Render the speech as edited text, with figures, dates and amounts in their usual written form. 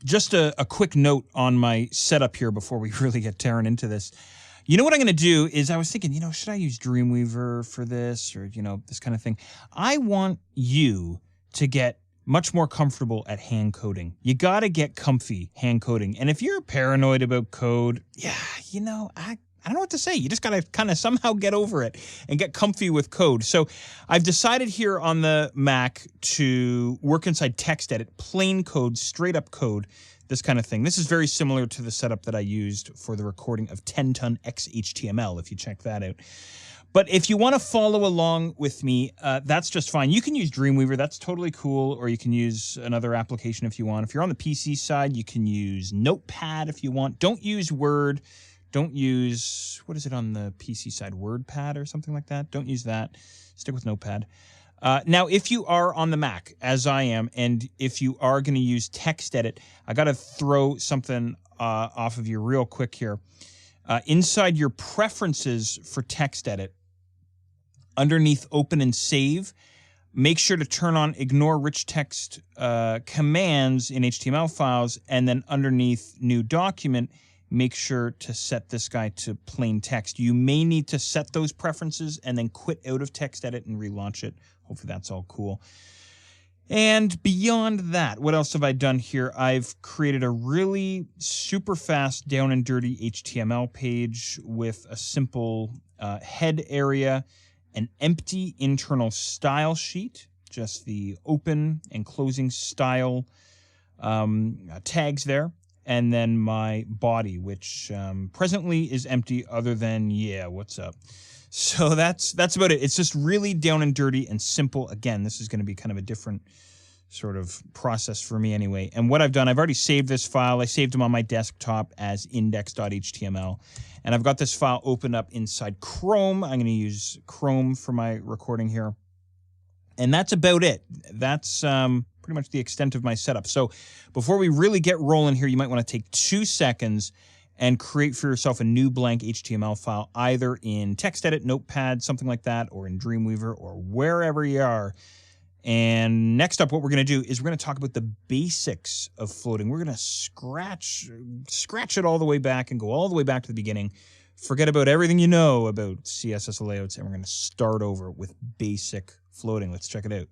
Just a quick note on my setup here before we really get tearing into this. You know what I'm going to do is I was thinking, should I use Dreamweaver for this or, this kind of thing? I want you to get much more comfortable at hand coding. You got to get comfy hand coding. And if you're paranoid about code, I don't know what to say. You just got to kind of somehow get over it and get comfy with code. So I've decided here on the Mac to work inside TextEdit, plain code, straight up code, this kind of thing. This is very similar to the setup that I used for the recording of 10-ton XHTML, if you check that out. But if you want to follow along with me, that's just fine. You can use Dreamweaver. That's totally cool. Or you can use another application if you want. If you're on the PC side, you can use Notepad if you want. Don't use Word. Don't use, what is it on the PC side, WordPad or something like that? Don't use that. Stick with Notepad. Now, if you are on the Mac, as I am, and if you are going to use TextEdit, I got to throw something off of you real quick here. Inside your preferences for TextEdit, underneath Open and Save, make sure to turn on Ignore Rich Text Commands in HTML files, and then underneath New Document, make sure to set this guy to plain text. You may need to set those preferences and then quit out of TextEdit and relaunch it. Hopefully that's all cool. And beyond that, what else have I done here? I've created a really super fast down and dirty HTML page with a simple head area, an empty internal style sheet, just the open and closing style tags there, and then my body, which presently is empty other than, what's up? So that's about it. It's just really down and dirty and simple. Again, this is going to be kind of a different sort of process for me anyway. And what I've done, I've already saved this file. I saved them on my desktop as index.html. And I've got this file opened up inside Chrome. I'm going to use Chrome for my recording here. And that's about it. That's pretty much the extent of my setup. So before we really get rolling here, you might want to take 2 seconds and create for yourself a new blank HTML file, either in TextEdit, Notepad, something like that, or in Dreamweaver, or wherever you are. And next up, what we're going to do is we're going to talk about the basics of floating. We're going to scratch it all the way back and go all the way back to the beginning. Forget about everything you know about CSS layouts, and we're going to start over with basic floating. Let's check it out.